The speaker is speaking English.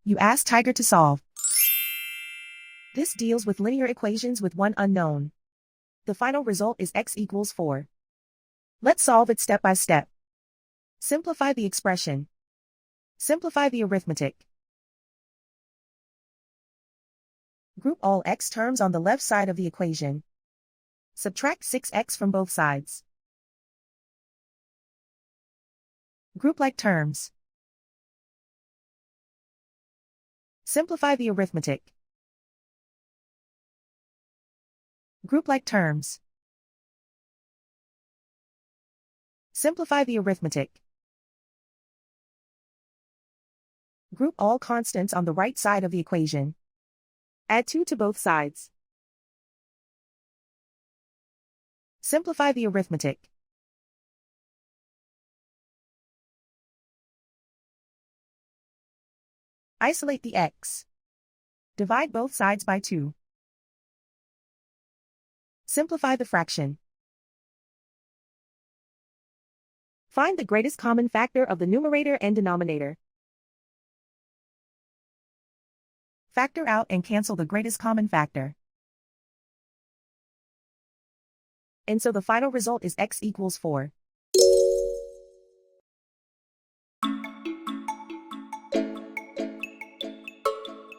You ask Tiger to solve. This deals with linear equations with one unknown. The final result is x equals 4. Let's solve it step by step. Simplify the expression. Simplify the arithmetic. Group all x terms on the left side of the equation. Subtract 6x from both sides. Group like terms. Simplify the arithmetic. Group like terms. Simplify the arithmetic. Group all constants on the right side of the equation. Add 2 to both sides. Simplify the arithmetic. Isolate the x. Divide both sides by 2. Simplify the fraction. Find the greatest common factor of the numerator and denominator. Factor out and cancel the greatest common factor. And so the final result is x equals 4.